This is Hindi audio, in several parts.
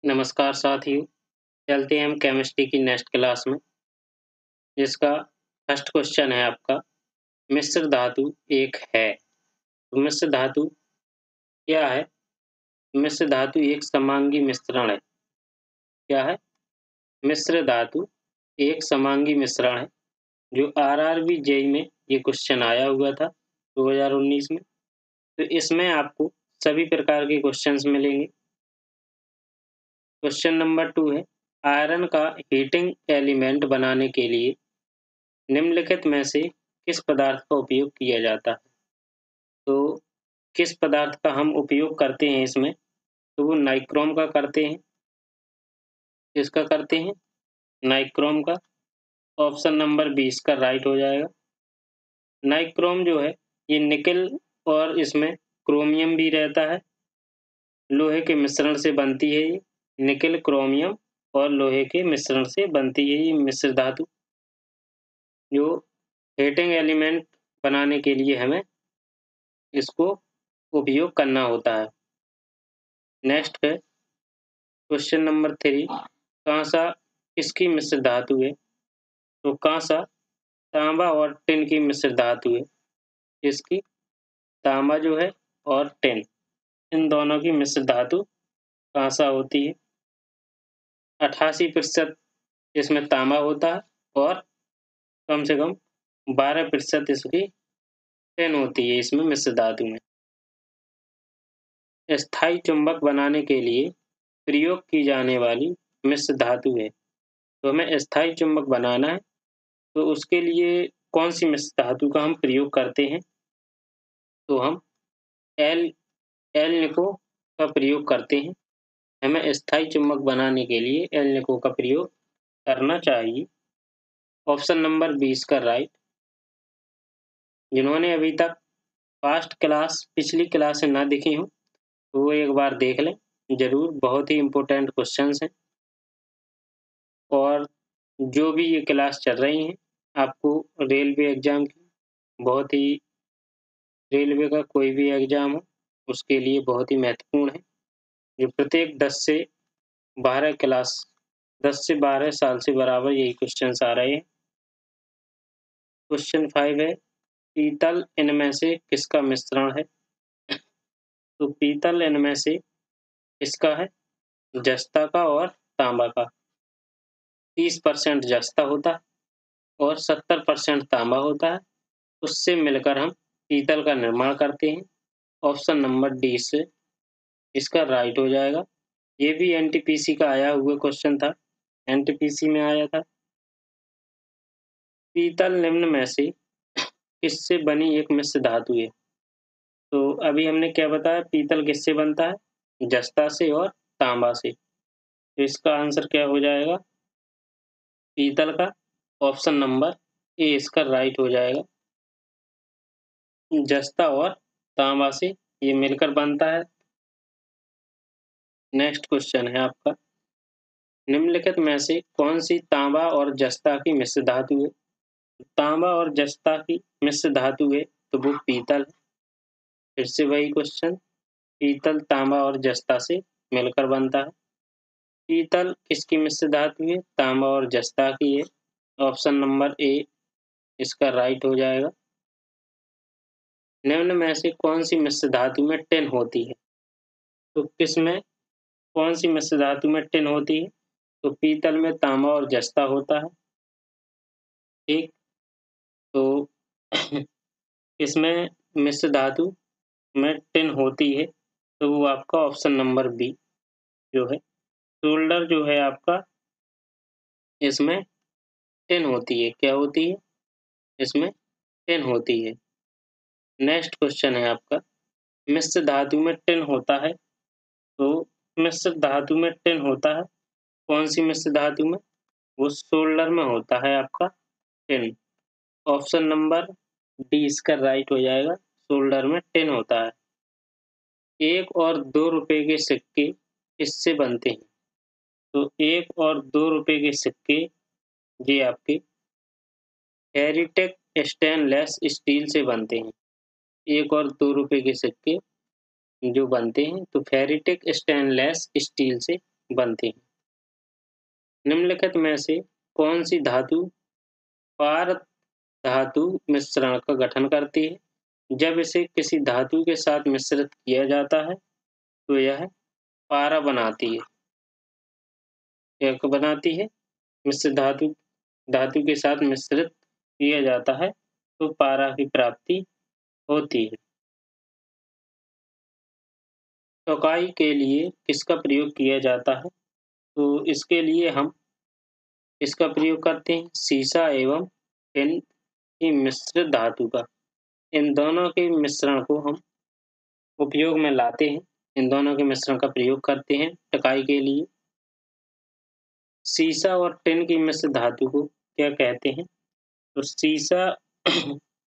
नमस्कार साथियों, चलते हैं हम केमिस्ट्री की नेक्स्ट क्लास में, जिसका फर्स्ट क्वेश्चन है आपका, मिश्र धातु एक है। तो मिश्र धातु क्या है? मिश्र धातु एक समांगी मिश्रण है। क्या है? मिश्र धातु एक समांगी मिश्रण है, जो आरआरबी जेईई में ये क्वेश्चन आया हुआ था 2019 में। तो इसमें आपको सभी प्रकार के क्वेश्चंस मिलेंगे। क्वेश्चन नंबर 2 है, आयरन का हीटिंग एलिमेंट बनाने के लिए निम्नलिखित में से किस पदार्थ का उपयोग किया जाता है? तो किस पदार्थ का हम उपयोग करते हैं इसमें? तो वो नाइक्रोम का करते हैं। किसका करते हैं? नाइक्रोम का। ऑप्शन नंबर 20 का राइट हो जाएगा। नाइक्रोम जो है, ये निकेल और इसमें क्रोमियम भी रहता है। लोहे के मिश्रण से बनती है ये। निकेल, क्रोमियम और लोहे के मिश्रण से बनती है ये मिश्र धातु, जो हीटिंग एलिमेंट बनाने के लिए हमें इसको उपयोग करना होता है। नेक्स्ट है क्वेश्चन नंबर 3, कांसा किसकी मिश्र धातु है? तो कांसा तांबा और टिन की मिश्र धातु है। इसकी तांबा जो है और टिन, इन दोनों की मिश्र धातु कांसा होती है। 88% इसमें तांबा होता है और कम से कम 12% इसकी टिन होती है इसमें मिश्र धातु में। स्थायी चुंबक बनाने के लिए प्रयोग की जाने वाली मिश्र धातु है। तो हमें स्थायी चुंबक बनाना है, तो उसके लिए कौन सी मिश्र धातु का हम प्रयोग करते हैं? तो हम एल एल निको का प्रयोग करते हैं। हमें स्थायी चुंबक बनाने के लिए एल निको का प्रयोग करना चाहिए। ऑप्शन नंबर 20 का राइट। जिन्होंने अभी तक पास्ट क्लास पिछली क्लास ना देखी हो, तो वो एक बार देख लें ज़रूर, बहुत ही इम्पोर्टेंट क्वेश्चंस हैं। और जो भी ये क्लास चल रही हैं, आपको रेलवे एग्ज़ाम की बहुत ही रेलवे का कोई भी एग्ज़ाम हो, उसके लिए बहुत ही महत्वपूर्ण है। जो प्रत्येक 10 से 12 साल से बराबर यही क्वेश्चंस आ रहे हैं। क्वेश्चन 5 है, पीतल इनमें से किसका मिश्रण है? तो पीतल इनमें से किसका है? जस्ता का और तांबा का। 30% जस्ता होता है और 70% तांबा होता है। उससे मिलकर हम पीतल का निर्माण करते हैं। ऑप्शन नंबर डी से इसका राइट हो जाएगा। ये भी एनटीपीसी का आया हुआ क्वेश्चन था, एनटीपीसी में आया था। पीतल निम्न में से किससे बनी एक मिश्र धातु है? तो अभी हमने क्या बताया, पीतल किससे बनता है? जस्ता से और तांबा से। तो इसका आंसर क्या हो जाएगा? पीतल का। ऑप्शन नंबर ए इसका राइट हो जाएगा। जस्ता और तांबा से ये मिलकर बनता है। नेक्स्ट क्वेश्चन है आपका, निम्नलिखित में से कौन सी तांबा और जस्ता की मिश्र धातु है? तांबा और जस्ता की मिश्र धातु है, तो वो पीतल है। फिर से वही क्वेश्चन, पीतल तांबा और जस्ता से मिलकर बनता है। पीतल किसकी मिश्र धातु है? तांबा और जस्ता की है। ऑप्शन नंबर ए इसका राइट हो जाएगा। निम्न में से कौन सी मिश्र धातु में टिन होती है? तो किसमें कौन सी मिश्र धातु में टिन होती है? तो पीतल में तांबा और जस्ता होता है। ठीक, तो इसमें मिश्र धातु में टिन होती है, तो वो आपका ऑप्शन नंबर बी जो है, शोल्डर जो है आपका, इसमें टिन होती है। क्या होती है? इसमें टिन होती है। नेक्स्ट क्वेश्चन है आपका, मिश्र धातु में टिन होता है, तो मिश्र धातु में टिन होता है कौन सी मिश्र धातु में? वो शोल्डर में होता है आपका टिन। ऑप्शन नंबर डी इसका राइट हो जाएगा, शोल्डर में टिन होता है। 1 और 2 रुपए के सिक्के किससे बनते हैं? तो 1 और 2 रुपए के सिक्के ये आपके हेरिटेक स्टेनलेस स्टील से बनते हैं। 1 और 2 रुपए के सिक्के जो बनते हैं, तो फेरिटिक स्टेनलेस स्टील से बनते हैं। निम्नलिखित में से कौन सी धातु पार धातु मिश्रण का गठन करती है? जब इसे किसी धातु के साथ मिश्रित किया जाता है तो यह पारा बनाती है। क्या बनाती है? मिश्र धातु के साथ मिश्रित किया जाता है तो पारा की प्राप्ति होती है। टोकाई के लिए किसका प्रयोग किया जाता है? तो इसके लिए हम इसका प्रयोग करते हैं सीसा एवं टिन की मिश्रित धातु का। इन दोनों के मिश्रण को हम उपयोग में लाते हैं। इन दोनों के मिश्रण का प्रयोग करते हैं टकाई के लिए। सीसा और टिन की मिश्र धातु को क्या कहते हैं? तो सीसा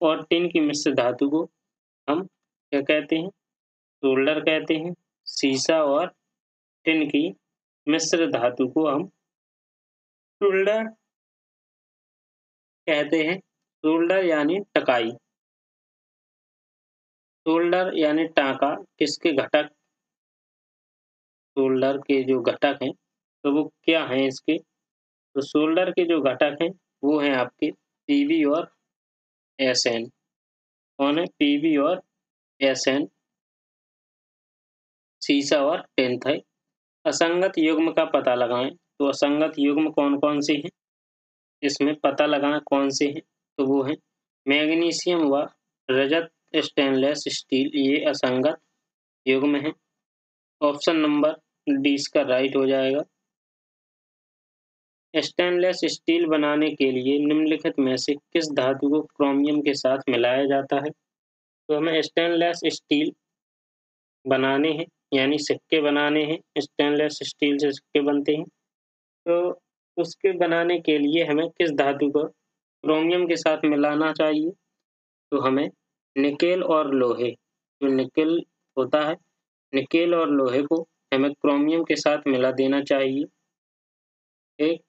और टिन की मिश्र धातु को हम क्या कहते हैं? सोल्डर कहते हैं। सीसा और टिन की मिश्र धातु को हम सोल्डर कहते हैं। सोल्डर यानी टकाई। सोल्डर यानी टाँका किसके घटक? सोल्डर के जो घटक हैं तो वो क्या हैं इसके? तो सोल्डर के जो घटक हैं वो हैं आपके पीबी और एसएन। कौन है? पीबी और एसएन, सीसा और टिन है। असंगत युग्म का पता लगाएं। तो असंगत युग्म कौन-कौन से हैं? इसमें पता लगाना कौन से हैं? तो वो हैं मैग्नीशियम व रजत, स्टेनलेस स्टील, ये असंगत युग्म हैं। ऑप्शन नंबर डी इसका राइट हो जाएगा। स्टेनलेस स्टील बनाने के लिए निम्नलिखित में से किस धातु को क्रोमियम के साथ मिलाया जाता है? तो हमें स्टेनलेस स्टील बनाने हैं यानी सिक्के बनाने हैं। स्टेनलेस स्टील से सिक्के बनते हैं। तो उसके बनाने के लिए हमें किस धातु को क्रोमियम के साथ मिलाना चाहिए? तो हमें निकेल और लोहे, जो निकेल होता है, निकेल और लोहे को हमें क्रोमियम के साथ मिला देना चाहिए। ठीक।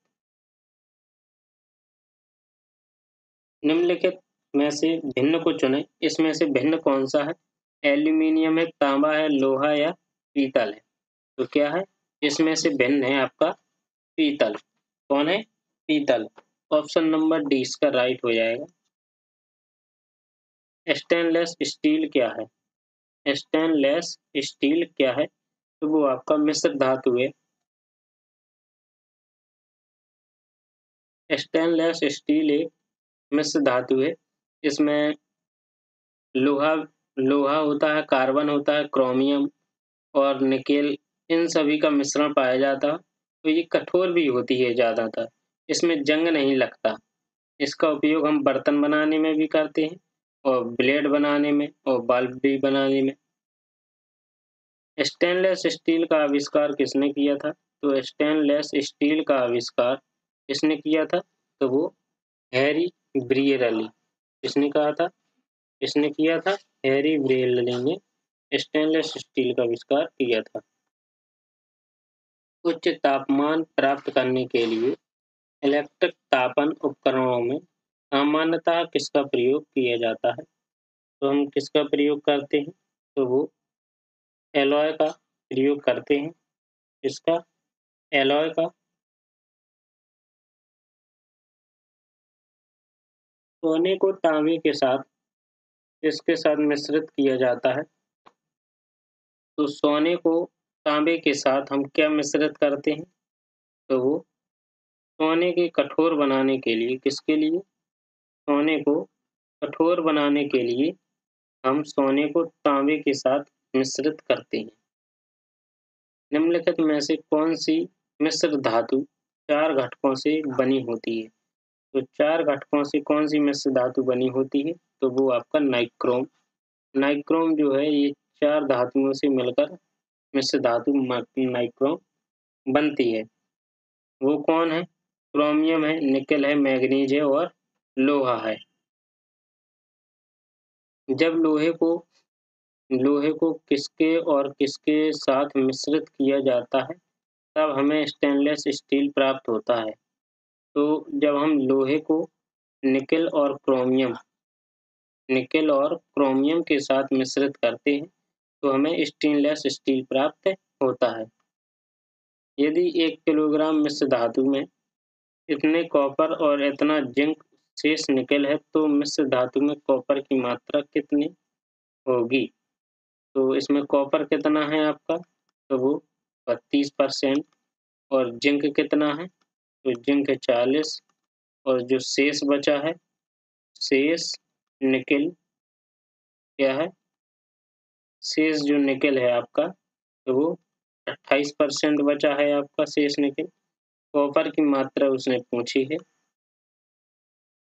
निम्नलिखित में से भिन्न को चुनें। इसमें से भिन्न कौन सा है? एल्यूमीनियम है, तांबा है, लोहा या पीतल है? तो क्या है? इसमें से भिन्न है आपका पीतल। कौन है? पीतल। ऑप्शन नंबर डी इसका राइट हो जाएगा। स्टेनलेस स्टील क्या है? स्टेनलेस स्टील क्या है? तो वो आपका मिश्र धातु है। स्टेनलेस स्टील एक मिश्र धातु है। इसमें लोहा लोहा होता है, कार्बन होता है, क्रोमियम और निकेल, इन सभी का मिश्रण पाया जाता है। तो ये कठोर भी होती है ज़्यादातर। इसमें जंग नहीं लगता। इसका उपयोग हम बर्तन बनाने में भी करते हैं और ब्लेड बनाने में और बल्ब भी बनाने में। स्टेनलेस स्टील का आविष्कार किसने किया था? तो स्टेनलेस स्टील का आविष्कार किसने किया था? तो वो हैरी ब्रियरली। किसने कहा था? किसने किया था? हैरी ब्रियरली ने स्टेनलेस स्टील का आविष्कार किया था। उच्च तापमान प्राप्त करने के लिए इलेक्ट्रिक तापन उपकरणों में सामान्यतः किसका प्रयोग किया जाता है? तो हम किसका प्रयोग करते हैं? तो वो एलॉय का प्रयोग करते हैं। किसका? एलॉय का। सोने को तांबे के साथ किसके साथ मिश्रित किया जाता है? तो सोने को तांबे के साथ हम क्या मिश्रित करते हैं? तो वो सोने के कठोर बनाने के लिए, किसके लिए? सोने को कठोर बनाने के लिए हम सोने को तांबे के साथ मिश्रित करते हैं। निम्नलिखित में से कौन सी मिश्र धातु 4 घटकों से बनी होती है? तो 4 घटकों से कौन सी मिश्र धातु बनी होती है? तो वो आपका नाइक्रोम। नाइक्रोम जो है ये 4 धातुओं से मिलकर मिश्र धातु नाइक्रोम बनती है। वो कौन है? क्रोमियम है, निकेल है, मैग्नीज है और लोहा है। जब लोहे को किसके साथ मिश्रित किया जाता है तब हमें स्टेनलेस स्टील प्राप्त होता है। तो जब हम लोहे को निकेल और क्रोमियम के साथ मिश्रित करते हैं तो हमें स्टेनलेस स्टील प्राप्त होता है। यदि 1 किलोग्राम मिश्र धातु में इतने कॉपर और इतना जिंक शेष निकल है तो मिश्र धातु में कॉपर की मात्रा कितनी होगी? तो इसमें कॉपर कितना है आपका? तो वो 32% और जिंक कितना है? तो जिंक 40 और जो शेष बचा है, शेष निकेल क्या है? शेष जो निकेल है आपका, तो वो 28% बचा है आपका शेष निकेल। कॉपर की मात्रा उसने पूछी है,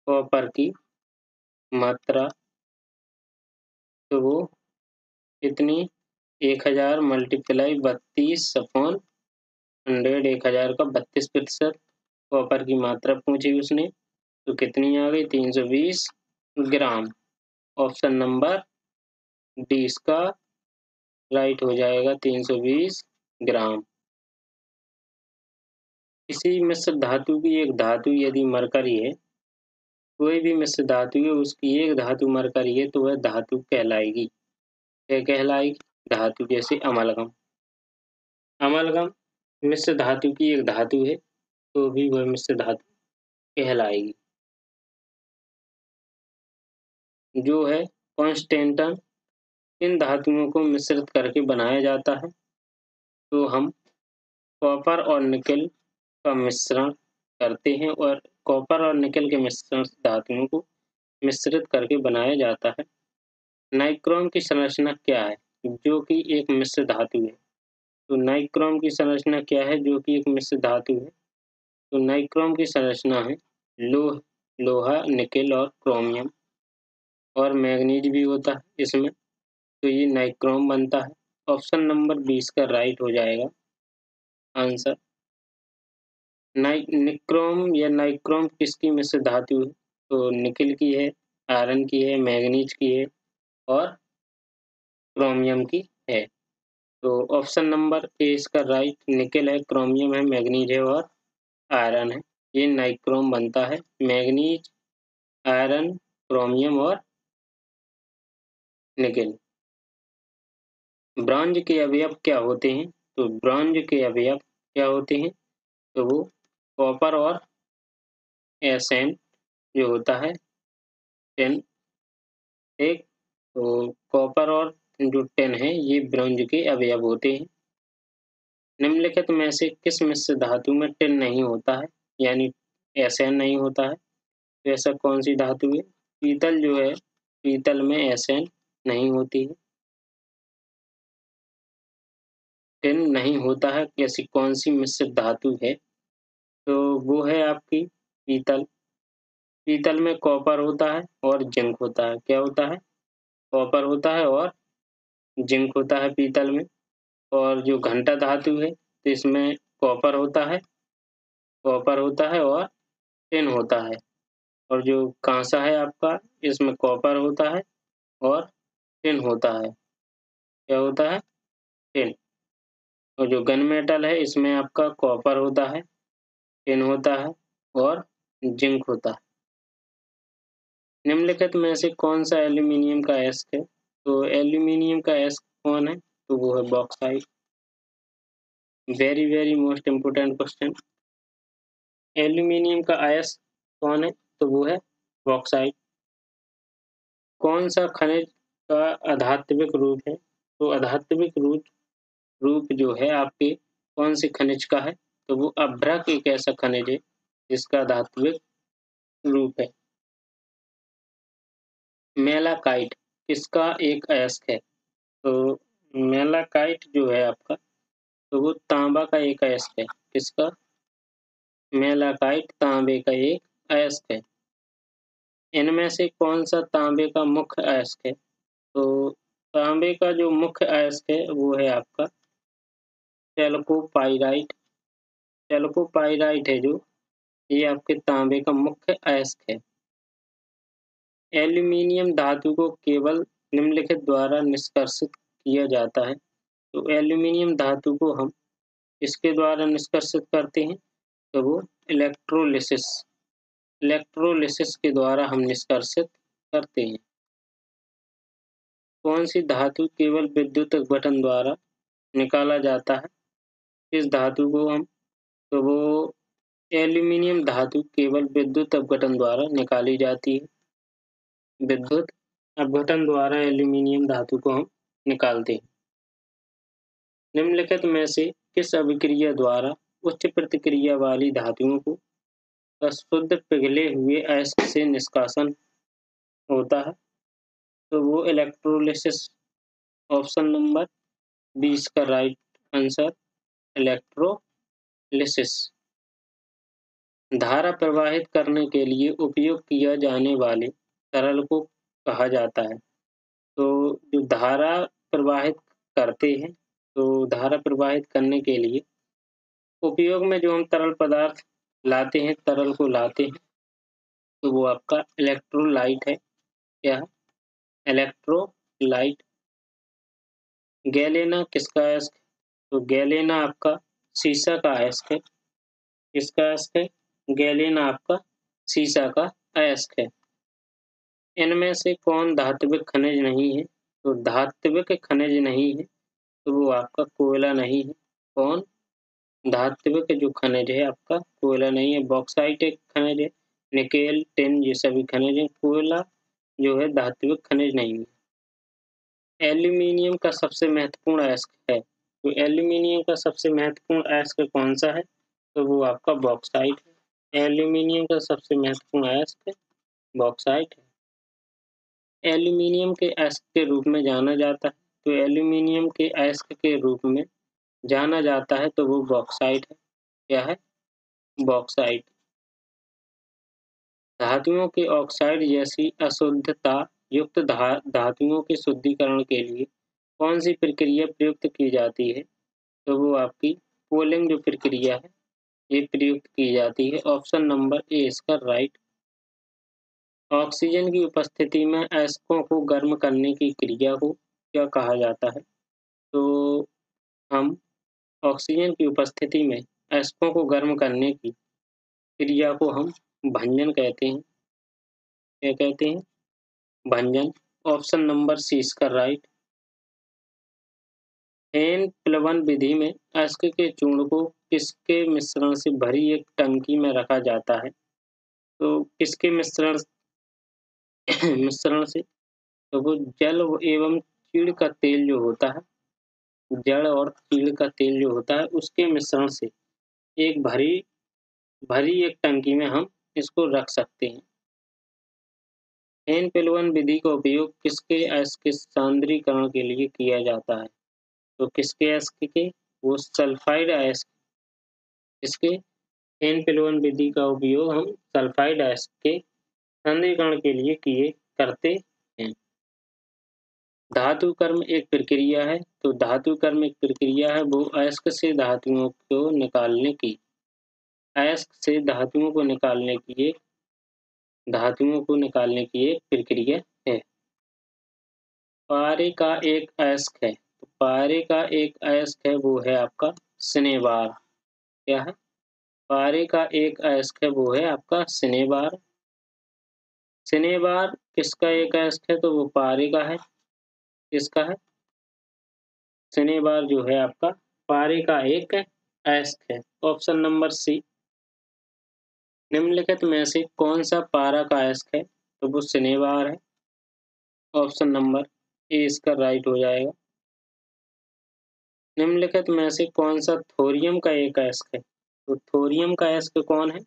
कॉपर की मात्रा, तो वो कितनी 1000 मल्टीप्लाई 32/100 1000 का 32% कॉपर की मात्रा पूछी उसने, तो कितनी आ गई 320 ग्राम। ऑप्शन नंबर डी इसका राइट हो जाएगा 320 ग्राम। किसी मिश्र धातु की एक धातु यदि मरकरी है, कोई भी मिश्र धातु है उसकी एक धातु मरकरी है तो वह धातु कहलाएगी। क्या कहलाएगी? धातु। जैसे अमलगम, अमलगम मिश्र धातु की एक धातु है तो भी वह मिश्र धातु कहलाएगी। जो है कॉन्स्टेंटन, इन धातुओं को मिश्रित करके बनाया जाता है। तो हम कॉपर और निकेल का मिश्रण करते हैं और कॉपर और निकेल के मिश्रण धातुओं को मिश्रित करके बनाया जाता है। नाइक्रोम की संरचना क्या है? जो कि एक मिश्र धातु है। तो नाइक्रोम की संरचना क्या है? जो कि एक मिश्र धातु है। तो नाइक्रोम की संरचना है लोहा, निकेल और क्रोमियम और मैग्नीज भी होता है इसमें, तो ये नाइक्रोम बनता है। ऑप्शन नंबर 20 का राइट हो जाएगा आंसर। निक्रोम या नाइक्रोम किसकी मिश्र धातु है? तो निकेल की है, आयरन की है, मैग्नीज की है और क्रोमियम की है। तो ऑप्शन नंबर ए इसका राइट, निकेल है, क्रोमियम है, मैग्नीज है और आयरन है। ये नाइक्रोम बनता है। मैग्नीज, आयरन, क्रोमियम और निकेल। ब्रॉन्ज के अवयव क्या होते हैं? तो ब्रॉन्ज के अवयव क्या होते हैं? तो वो कॉपर और एसएन जो होता है टेन, एक, तो कॉपर और जो टेन है ये ब्रॉन्ज के अवयव होते हैं। निम्नलिखित में से किस मिश्र धातु में टिन नहीं होता है, यानी एसएन नहीं होता है? तो ऐसा कौन सी धातु है? पीतल जो है, पीतल में एसएन नहीं होती है, टिन नहीं होता है। ऐसी कौन सी मिश्र धातु है? तो वो है आपकी पीतल। पीतल में कॉपर होता है और जिंक होता है। क्या होता है? कॉपर होता है और जिंक होता है पीतल में। और जो घंटा धातु है तो इसमें कॉपर होता है और टिन होता है। और जो कांसा है आपका, इसमें कॉपर होता है और टिन होता है। क्या होता है? टिन। और जो गन मेटल है इसमें आपका कॉपर होता है, टिन होता है और जिंक होता है। निम्नलिखित में से कौन सा एल्यूमीनियम का अयस्क है? तो एल्यूमीनियम का अयस्क कौन है? तो वो है bauxite. Very most important question. Aluminium का अयस्क कौन है? तो वो है बॉक्साइट। कौन सा खनिज का आधात्विक रूप है? तो आधात्विक रूप जो है आपके कौन से खनिज का है? तो वो अभ्रक एक ऐसा खनिज है जिसका धात्विक रूप है। मेलाकाइट किसका एक अयस्क है? तो मेलाकाइट जो है आपका, तो वो तांबा का एक अयस्क है। किसका? मेलाकाइट तांबे का एक अयस्क है। इनमें से कौन सा तांबे का मुख्य अयस्क है? तो तांबे का जो मुख्य अयस्क है वो है आपका चैल्कोपाइराइट। चैल्कोपाइराइट है जो, ये आपके तांबे का मुख्य अयस्क है। एल्यूमीनियम धातु को केवल निम्नलिखित द्वारा निष्कर्षित किया जाता है। तो एल्यूमीनियम धातु को हम इसके द्वारा निष्कर्षित करते हैं, तो वो इलेक्ट्रोलिसिस के द्वारा हम निष्कर्षित करते हैं। कौन सी धातु केवल विद्युत अपघटन द्वारा निकाला जाता है? किस धातु को हम, तो वो एल्यूमीनियम धातु केवल विद्युत अपघटन द्वारा निकाली जाती है। विद्युत अपघटन द्वारा एल्यूमीनियम धातु को हम निकालते हैं। निम्नलिखित में से किस अभिक्रिया द्वारा उच्च प्रतिक्रिया वाली धातुओं को अशुद्ध पिघले हुए अयस्क से निष्कासन होता है? तो वो इलेक्ट्रोलिसिस। ऑप्शन नंबर 20 का राइट आंसर इलेक्ट्रोलिसिस। धारा प्रवाहित करने के लिए उपयोग किया जाने वाले तरल को कहा जाता है? तो जो धारा प्रवाहित करते हैं, तो धारा प्रवाहित करने के लिए उपयोग में जो हम तरल पदार्थ लाते हैं, तरल को लाते हैं, तो वो आपका इलेक्ट्रोलाइट है। क्या है? इलेक्ट्रोलाइट। गैलेना किसका अयस्क है? तो गैलेना आपका सीसा का अयस्क है। किसका अयस्क है? गैलेना आपका सीसा का अयस्क है। इनमें से कौन धात्विक खनिज नहीं है? तो धात्विक खनिज नहीं है, तो वो आपका कोयला नहीं है। कौन? धात्विक जो खनिज है आपका कोयला नहीं है। बॉक्साइट एक खनिज है, निकेल, टिन ये सभी खनिज है। कोयला जो है धात्विक खनिज नहीं है। एल्यूमीनियम का सबसे महत्वपूर्ण अयस्क है, तो एल्यूमीनियम का सबसे महत्वपूर्ण अयस्क कौन सा है? तो वो आपका बॉक्साइट है। एल्यूमीनियम का सबसे महत्वपूर्ण अयस्क बॉक्साइट है। एल्यूमीनियम के अयस्क के रूप में जाना जाता है, तो एल्यूमीनियम के अयस्क के रूप में जाना जाता है, तो वो बॉक्साइट है। क्या है? बॉक्साइट। धातुओं के ऑक्साइड जैसी अशुद्धता युक्त धातुओं के शुद्धिकरण के लिए कौन सी प्रक्रिया प्रयुक्त की जाती है? तो वो आपकी पोलिंग जो प्रक्रिया है, ये प्रयुक्त की जाती है। ऑप्शन नंबर ए इसका राइट। ऑक्सीजन की उपस्थिति में अयस्कों को गर्म करने की क्रिया को क्या कहा जाता है? तो हम ऑक्सीजन की उपस्थिति में अयस्कों को गर्म करने की क्रिया को हम भंजन कहते हैं। क्या कहते हैं? भंजन। ऑप्शन नंबर सी इसका राइट। एन प्लवन विधि में अयस्क के चूर्ण को किसके मिश्रण से भरी एक टंकी में रखा जाता है? तो किसके मिश्रण मिश्रण से? तो वो जल एवं चीड़ का तेल जो होता है, जड़ और चीड़ का तेल जो होता है, उसके मिश्रण से एक भरी भरी एक टंकी में हम इसको रख सकते हैं। एन पिलवन विधि का उपयोग किसके अयस्क के सांद्रीकरण के लिए किया जाता है? तो किसके अयस्क के? वो सल्फाइड अयस्क। इसके एन पिलवन विधि का उपयोग हम सल्फाइड अयस्क के सांद्रीकरण के लिए करते हैं। धातु कर्म एक प्रक्रिया है, तो धातु कर्म एक प्रक्रिया है, वो अयस्क से धातुओं को निकालने की अयस्क से धातुओं को निकालने की एक प्रक्रिया है। पारे का एक अयस्क है, तो पारे का एक अयस्क है, वो है आपका सिनेबार। क्या है? पारे का एक अयस्क है, वो है आपका सिनेबार। सिनेबार किसका एक अयस्क है? तो वो पारे का है। किसका है? सिनेबार जो है आपका पारे का एक अयस्क है। Option number c. निम्नलिखित में से कौन सा पारा का अयस्क है? तो वो सिनेबार है। ऑप्शन नंबर ए इसका राइट हो जाएगा। निम्नलिखित में से कौन सा थोरियम का एक अयस्क है? तो थोरियम का अयस्क कौन है?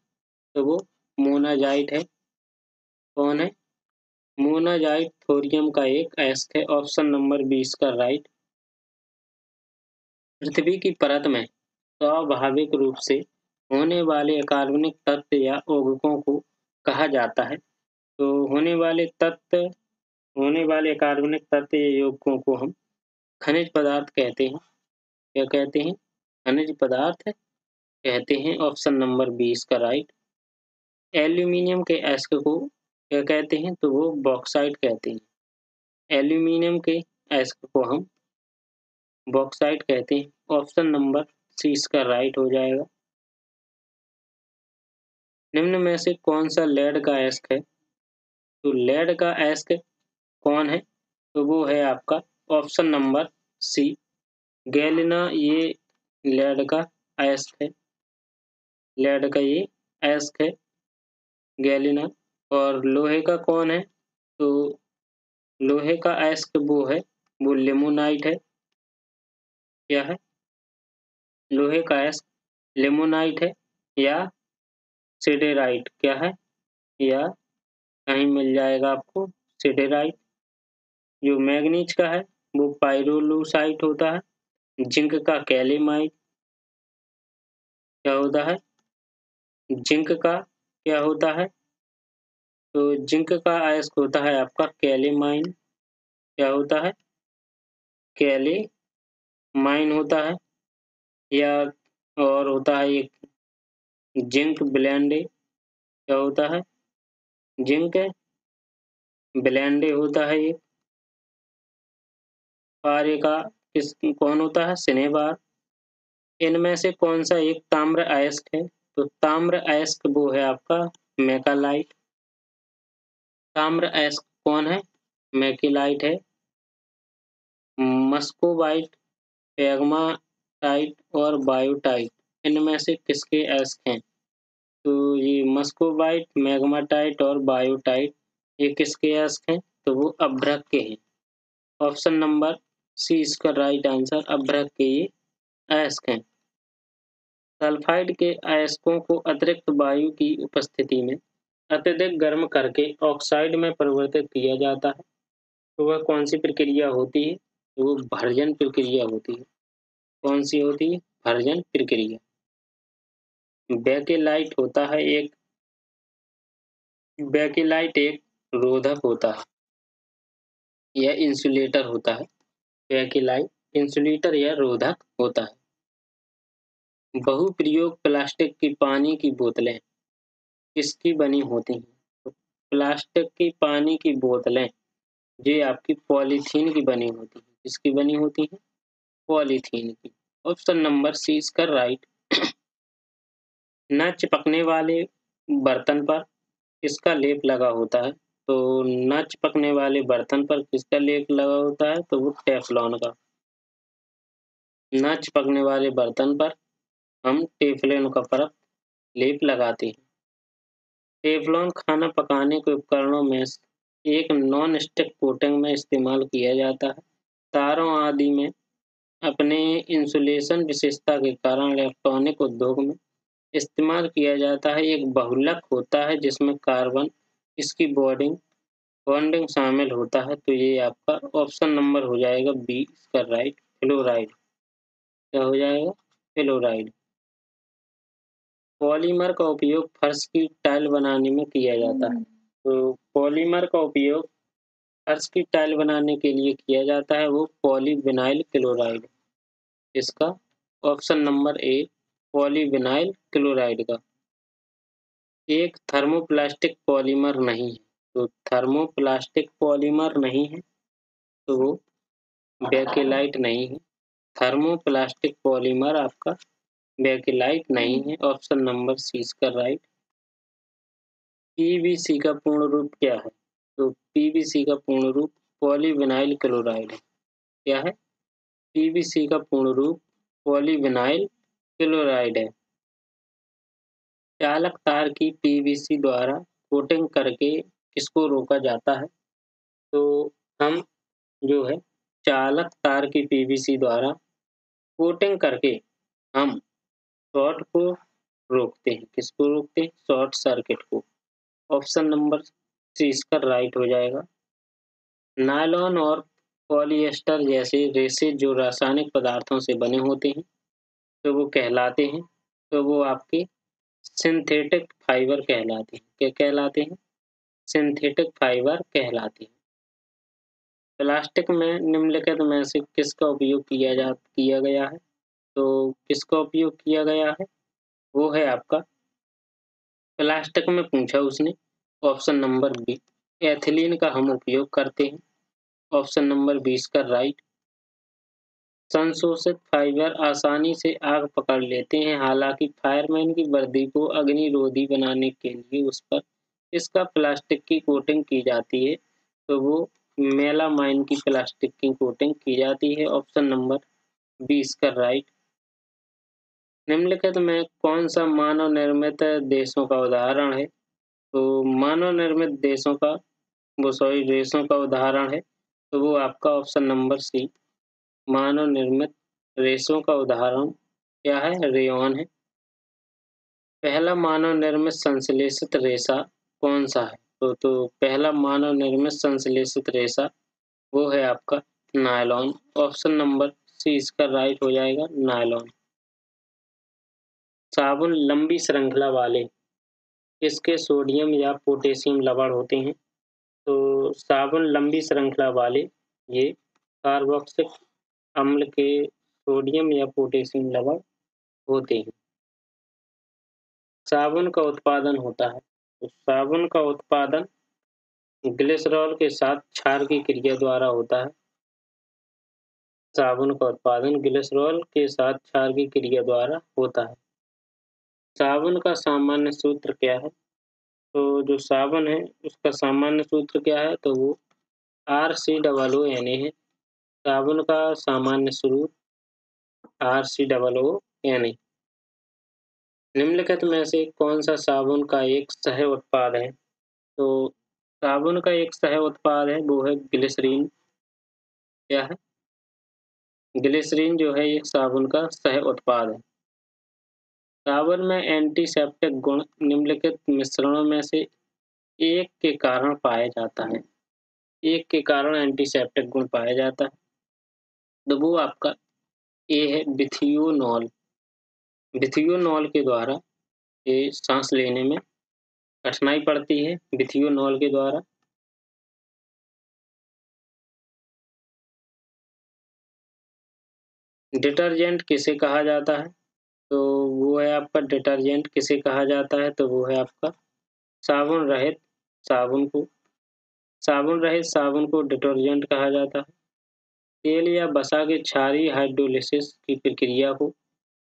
तो वो मोनाजाइट है। कौन है? मोनाजाइट थोरियम का एक अयस्क है। ऑप्शन नंबर 20 का राइट। पृथ्वी की परत में स्वाभाविक रूप से होने वाले अकार्बनिक तत्व या यौगिकों को कहा जाता है? तो होने वाले अकार्बनिक तत्व या यौगिकों को हम खनिज पदार्थ कहते हैं। क्या कहते हैं? खनिज पदार्थ कहते हैं। ऑप्शन नंबर 20 का राइट। एल्यूमीनियम के अयस्क को क्या कहते हैं? तो वो बॉक्साइट कहते हैं। एल्यूमीनियम के अयस्क को हम बॉक्साइट कहते हैं। ऑप्शन नंबर सी इसका राइट हो जाएगा। निम्न में से कौन सा लेड का अयस्क है? तो लेड का अयस्क कौन है? तो वो है आपका ऑप्शन नंबर सी गैलिना। ये लेड का अयस्क है, लेड का ये अयस्क है गैलिना। और लोहे का कौन है? तो लोहे का अयस्क वो है, वो लिमोनाइट है। क्या है? लोहे का अयस्क लिमोनाइट है या सिडेराइट। क्या है? या कहीं मिल जाएगा आपको सिडेराइट। जो मैग्नीज का है वो पाइरोलूसाइट होता है। जिंक का कैलेमाइट। क्या होता है? जिंक का क्या होता है? तो जिंक का अयस्क होता है आपका कैलेमाइन। क्या होता है? कैलेमाइन होता है। या और होता है एक जिंक ब्लेंडे। क्या होता है? जिंक ब्लेंडे होता है ये। कार्य का किस कौन होता है? सिनेबार। इनमें से कौन सा एक ताम्र अयस्क है? तो ताम्र अयस्क वो है आपका मैकालाइट। ताम्र अयस्क कौन है? मैकेलाइट है। मस्कोबाइट, पैग्माटाइट और बायोटाइट इनमें से किसके अयस्क हैं? तो ये मस्कोबाइट, मैग्माटाइट और बायोटाइट ये किसके अयस्क हैं? तो वो अभ्रक के हैं। ऑप्शन नंबर सी इसका राइट आंसर, अभ्रक के ये अयस्क हैं। सल्फाइड के अयस्कों को अतिरिक्त वायु की उपस्थिति में अत्यधिक गर्म करके ऑक्साइड में परिवर्तित किया जाता है। तो वह कौन सी प्रक्रिया होती है? तो वो भर्जन प्रक्रिया होती है। कौन सी होती है? भर्जन प्रक्रिया। बेकेलाइट होता है एक बेकेलाइट एक रोधक होता है या इंसुलेटर होता है। बेकेलाइट इंसुलेटर या रोधक होता है। बहुप्रयोग प्लास्टिक की पानी की बोतलें किसकी बनी होती हैं? तो प्लास्टिक की पानी की बोतलें ये आपकी पॉलीथीन की बनी होती है। किसकी बनी होती है? पॉलीथीन की। ऑप्शन नंबर सी इसका राइट। न चिपकने वाले बर्तन पर किसका लेप लगा होता है? तो न चिपकने वाले बर्तन पर किसका लेप लगा होता है? तो वो टेफ्लॉन का। न चिपकने वाले बर्तन पर हम टेफ्लॉन का परत लेप लगाते हैं। टेफ्लॉन खाना पकाने के उपकरणों में एक नॉन स्टिक कोटिंग में इस्तेमाल किया जाता है। तारों आदि में अपने इंसुलेशन विशेषता के कारण इलेक्ट्रॉनिक उद्योग में इस्तेमाल किया जाता है। एक बहुलक होता है जिसमें कार्बन इसकी बॉन्डिंग शामिल होता है। तो ये आपका ऑप्शन नंबर हो जाएगा बी इसका राइट, फ्लोराइड। क्या हो जाएगा? फ्लोराइड। पॉलीमर का उपयोग फर्श की टाइल बनाने में किया जाता है। तो पॉलीमर का उपयोग फर्श की टाइल बनाने के लिए किया जाता है वो पॉलीविनाइल क्लोराइड। इसका option number A polyvinyl chloride का। एक थर्मोप्लास्टिक पॉलीमर नहीं है। तो थर्मोप्लास्टिक पॉलीमर नहीं है तो वो बेकेलाइट नहीं है। थर्मोप्लास्टिक पॉलीमर आपका बेकेलाइट नहीं है। ऑप्शन नंबर सी इसका राइट। पीवीसी का पूर्ण रूप क्या है? तो पीवीसी का पूर्ण रूप पॉलीविनाइल क्लोराइड है। क्या है? पीवीसी का पूर्ण रूप पॉलीविनाइल क्लोराइड है। चालक तार की पीवीसी द्वारा कोटिंग करके किसको रोका जाता है? तो हम जो है चालक तार की पीवीसी द्वारा कोटिंग करके हम शॉर्ट को रोकते हैं। किसको रोकते हैं? शॉर्ट सर्किट को। ऑप्शन नंबर सी इसका राइट हो जाएगा। नायलॉन और पॉलिएस्टर जैसे रेसे जो रासायनिक पदार्थों से बने होते हैं तो वो कहलाते हैं, तो वो आपके सिंथेटिक फाइबर कहलाते हैं। क्या कहलाते हैं? सिंथेटिक फाइबर कहलाते हैं। प्लास्टिक में निम्नलिखित में से किसका उपयोग किया गया है? तो किसका उपयोग किया गया है? वो है आपका प्लास्टिक में पूछा उसने। ऑप्शन नंबर बी एथिलीन का हम उपयोग करते हैं। ऑप्शन नंबर 20 का राइट। संशोधित फाइबर आसानी से आग पकड़ लेते हैं। हालांकि फायरमैन की वर्दी को अग्निरोधी बनाने के लिए उस पर इसका प्लास्टिक की कोटिंग की जाती है। तो वो मेलामाइन की प्लास्टिक की कोटिंग की जाती है। ऑप्शन नंबर 20 का राइट। निम्नलिखित में कौन सा मानव निर्मित देशों का उदाहरण है? तो मानव निर्मित देशों का उदाहरण है, तो वो आपका ऑप्शन नंबर सी, मानव निर्मित रेशों का उदाहरण क्या है? रेयॉन है। पहला मानव निर्मित संश्लेषित रेशा कौन सा है? तो पहला मानव निर्मित संश्लेषित रेशा वो है आपका नायलॉन। ऑप्शन नंबर सी इसका राइट हो जाएगा, नायलॉन। साबुन लंबी श्रृंखला वाले किसके सोडियम या पोटेशियम लवण होते हैं? तो साबुन लंबी श्रृंखला वाले ये कार्बोक्सिलिक अम्ल के सोडियम या पोटेशियम लवण होते हैं। साबुन का उत्पादन होता है, तो साबुन का उत्पादन ग्लिसरॉल के साथ क्षार की क्रिया द्वारा होता है। साबुन का उत्पादन ग्लिसरॉल के साथ क्षार की क्रिया द्वारा होता है। साबुन का सामान्य सूत्र क्या है? तो जो साबुन है उसका सामान्य सूत्र क्या है? तो वो RCOONA है। साबुन का सामान्य सूत्र RCOONA। निम्नलिखित में से कौन सा साबुन का एक सह उत्पाद है? तो साबुन का एक सह उत्पाद है वो है ग्लिसरीन। क्या है? ग्लिसरीन जो है एक साबुन का सह उत्पाद है। साबुन में एंटीसेप्टिक गुण निम्नलिखित मिश्रणों में से एक के कारण पाया जाता है। एक के कारण एंटीसेप्टिक गुण पाया जाता है, तो वो आपका ए है विथियोनॉल। विथियोनॉल के द्वारा ये सांस लेने में कठिनाई पड़ती है, विथियोनॉल के द्वारा। डिटर्जेंट किसे कहा जाता है? तो वो है आपका डिटर्जेंट किसे कहा जाता है? तो वो है आपका साबुन रहित साबुन को साबुन रहित साबुन को डिटर्जेंट कहा जाता है। तेल या वसा के क्षारीय हाइड्रोलिसिस की प्रक्रिया को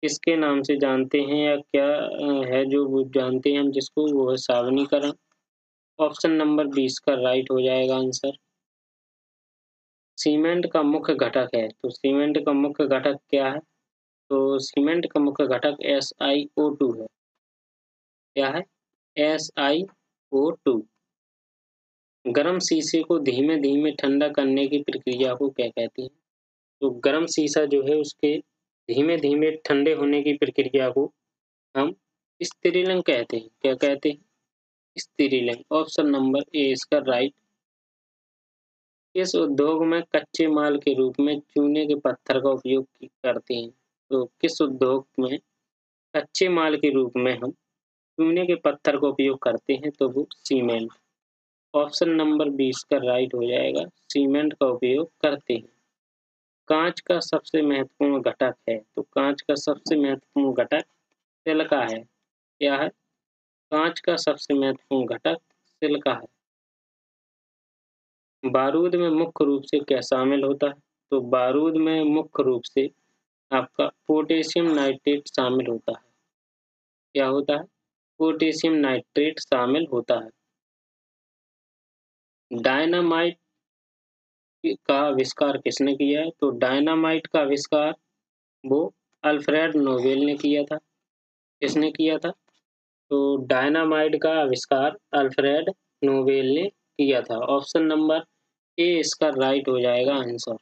किसके नाम से जानते हैं, या क्या है जो वो जानते हैं हम जिसको, वो है साबुनीकरण। ऑप्शन नंबर 20 का राइट हो जाएगा आंसर। सीमेंट का मुख्य घटक है, तो सीमेंट का मुख्य घटक क्या है? तो सीमेंट का मुख्य घटक SiO2 है। क्या है? SiO2। गरम शीशे को धीमे धीमे ठंडा करने की प्रक्रिया को क्या कहते हैं? तो गरम शीशा जो है उसके धीमे धीमे ठंडे होने की प्रक्रिया को हम स्त्रीलिंग कहते हैं। क्या कहते हैं? स्त्रीलिंग। ऑप्शन नंबर ए इसका राइट। इस उद्योग में कच्चे माल के रूप में चूने के पत्थर का उपयोग करते हैं। तो किस उद्योग में कच्चे माल के रूप में हम चूने के पत्थर का उपयोग करते हैं? तो वो सीमेंट। ऑप्शन नंबर 20 का राइट हो जाएगा, सीमेंट का उपयोग करते हैं। कांच का सबसे महत्वपूर्ण घटक है, तो कांच का सबसे महत्वपूर्ण घटक सिलिका है। क्या है? कांच का सबसे महत्वपूर्ण घटक सिलिका है। बारूद में मुख्य रूप से क्या शामिल होता है? तो बारूद में मुख्य रूप से आपका पोटेशियम नाइट्रेट शामिल होता है। क्या होता है? पोटेशियम नाइट्रेट शामिल होता है। डायनामाइट का आविष्कार किसने किया है? तो डायनामाइट का आविष्कार वो अल्फ्रेड नोबेल ने किया था। किसने किया था? तो डायनामाइट का आविष्कार अल्फ्रेड नोबेल ने किया था। ऑप्शन नंबर ए इसका राइट हो जाएगा आंसर।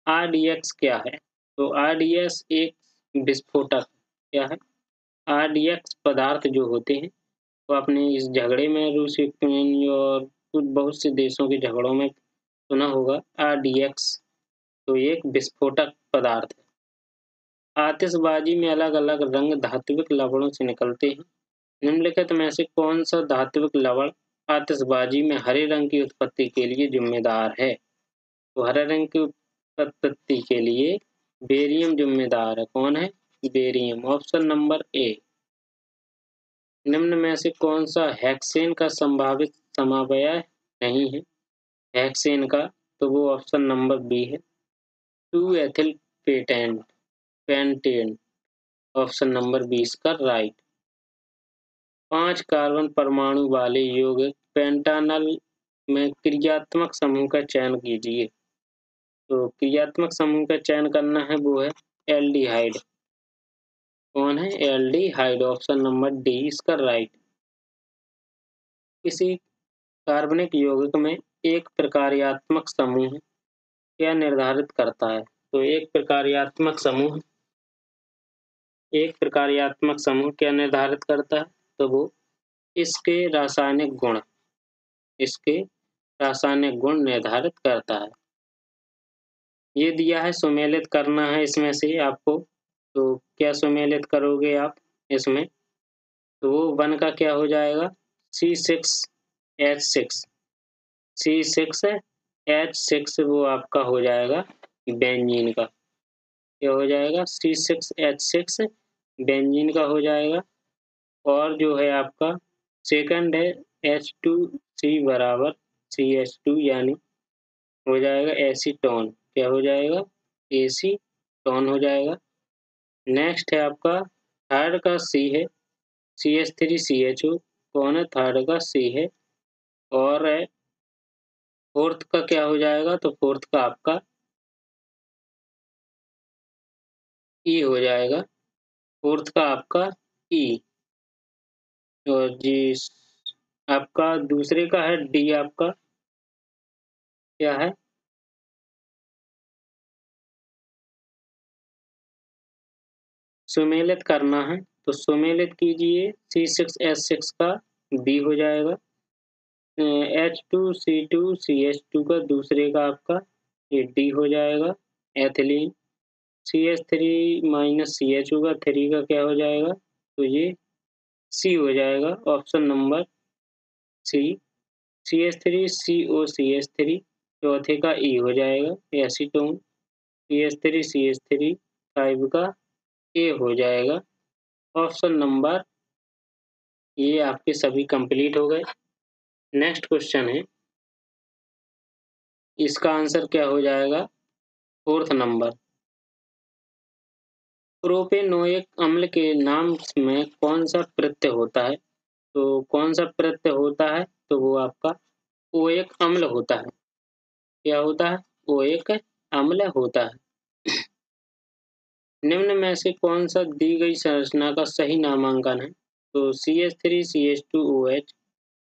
RDX क्या है? तो RDS एक विस्फोटक। क्या है? RDX पदार्थ जो होते हैं तो आपने इस झगड़े में रूस यूक्रेन और कुछ बहुत से देशों के झगड़ों में सुना होगा RDX। तो ये एक विस्फोटक पदार्थ है। आतिशबाजी में अलग अलग रंग धात्विक लवणों से निकलते हैं। निम्नलिखित में से कौन सा धात्विक लवण आतिशबाजी में हरे रंग की उत्पत्ति के लिए जिम्मेदार है? तो हरे रंग की उत्पत्ति के लिए बेरियम जिम्मेदार है। कौन है? बेरियम। Option number A. निम्न में से कौन सा हेक्सेन का संभावित समवाय नहीं है? हेक्सेन का, तो वो ऑप्शन नंबर बी है, 2 एथिल पेंटेन। ऑप्शन नंबर 20 का राइट। 5 कार्बन परमाणु वाले यौगिक पेंटानल में क्रियात्मक समूह का चयन कीजिए। तो क्रियात्मक समूह का चयन करना है वो है एल्डिहाइड। कौन है? एल्डिहाइड, ऑप्शन नंबर डी इसका राइट। किसी कार्बनिक यौगिक में एक प्रकार्यात्मक समूह क्या निर्धारित करता है? तो एक प्रकार्यात्मक समूह क्या निर्धारित करता है? तो वो इसके रासायनिक गुण निर्धारित करता है। ये दिया है, सुमेलित करना है इसमें से आपको। तो क्या सुमेलित करोगे आप इसमें? तो वो 1 का क्या हो जाएगा? C6H6, C6H6 वो आपका हो जाएगा बेंजीन का। क्या हो जाएगा? C6H6 बेंजीन का हो जाएगा। और जो है आपका सेकंड है H2C बराबर CH2, यानी हो जाएगा एसीटोन। क्या हो जाएगा? एसीटोन हो जाएगा। नेक्स्ट है आपका थर्ड का C है CH3CHO। कौन है? थर्ड का C है। और फोर्थ का क्या हो जाएगा? तो फोर्थ का आपका E हो जाएगा। फोर्थ का आपका E। और जी आपका दूसरे का है D, आपका क्या है? सुमेलित करना है, तो सुमेलित कीजिए। C6H6 का B हो जाएगा। H2C2CH2 का दूसरे का आपका ये D हो जाएगा एथिलीन। CH3 - CHO का 3 का क्या हो जाएगा? तो ये C हो जाएगा, ऑप्शन नंबर C। CH3COCH3 चौथे का E हो जाएगा एसीटोन। CH3CH3 5 का A हो जाएगा, ऑप्शन नंबर। ये आपके सभी कंप्लीट हो गए। नेक्स्ट क्वेश्चन है, इसका आंसर क्या हो जाएगा? Fourth number. प्रोपेनोइक अम्ल के नाम में कौन सा प्रत्यय होता है? तो कौन सा प्रत्यय होता है? तो वो आपका ओएक अम्ल होता है। क्या होता है? ओएक अम्ल होता है। निम्न में से कौन सा दी गई संरचना का सही नामांकन है? तो CH3CH2OH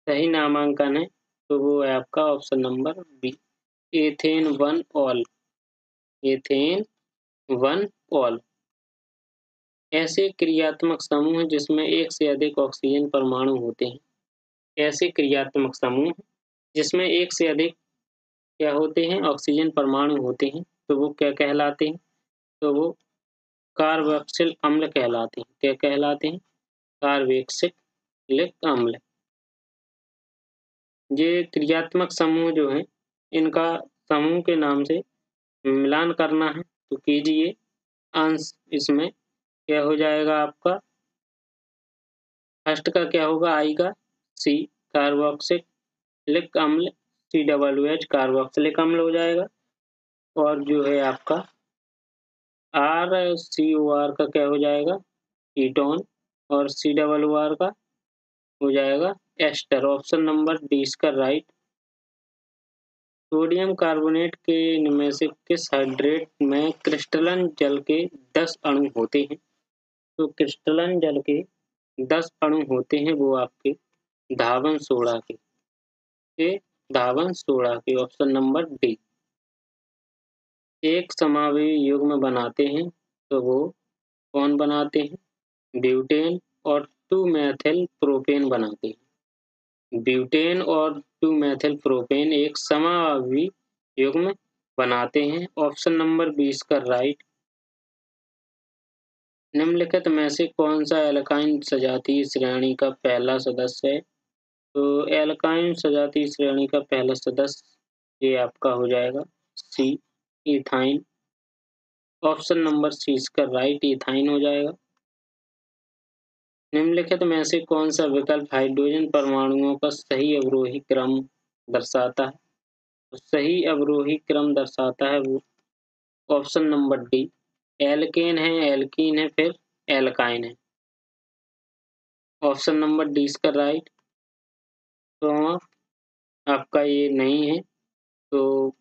सही नामांकन है, तो वो है आपका option number b, ethane 1 ol. Ethane 1 ol. ऐसे क्रियात्मक समूह जिसमें एक से अधिक ऑक्सीजन परमाणु होते हैं। ऐसे क्रियात्मक समूह जिसमें एक से अधिक क्या होते हैं? ऑक्सीजन परमाणु होते हैं, तो वो क्या कहलाते हैं? तो वो कार्बोक्सिल अम्ल कहलाते हैं। क्या कहलाते हैं? कार्बोक्सिलिक अम्ल। ये क्रियात्मक समूह जो हैं, इनका समूह के नाम से मिलान करना है, तो कीजिए। अंश इसमें क्या हो जाएगा आपका? फर्स्ट का क्या होगा? आई का C, कार्बोक्सिलिक अम्ल, COOH कार्बोक्सिलिक अम्ल हो जाएगा। और जो है आपका RCOR का क्या हो जाएगा? कीटोन। और COOR का हो जाएगा एस्टर, ऑप्शन नंबर डी इसका राइट। सोडियम कार्बोनेट के में से किस हाइड्रेट में क्रिस्टलन जल के 10 अणु होते हैं? तो क्रिस्टलन जल के 10 अणु होते हैं, वो आपके धावन सोडा धावन सोडा के, ऑप्शन नंबर डी। एक समावयवी युग्म बनाते हैं, तो वो कौन बनाते हैं? ब्यूटेन और 2-मेथिल प्रोपेन बनाते हैं। ब्यूटेन और 2-मेथिल प्रोपेन एक समावयवी युग्म बनाते हैं, ऑप्शन नंबर 20 का राइट। निम्नलिखित में से कौन सा एल्काइन सजातीय श्रेणी का पहला सदस्य है? तो एल्काइन सजातीय श्रेणी का पहला सदस्य ये आपका हो जाएगा C, ethyne, option number c इसका राइट, इथाइन हो जाएगा। निम्नलिखित में से कौन सा विकल्प हाइड्रोजन परमाणुओं का सही अवरोही क्रम दर्शाता है? तो सही अवरोही क्रम दर्शाता है वो ऑप्शन नंबर डी, एल्केन है, एल्कीन है, फिर एल्काइन है, ऑप्शन नंबर डी इसका राइट। तो आपका ये नहीं है, तो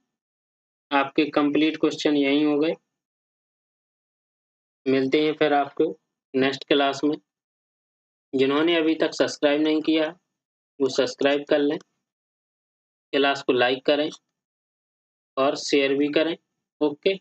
आपके कंप्लीट क्वेश्चन यहीं हो गए। मिलते हैं फिर आपको नेक्स्ट क्लास में। जिन्होंने अभी तक सब्सक्राइब नहीं किया है, वो सब्सक्राइब कर लें, क्लास को लाइक करें और शेयर भी करें। ओके।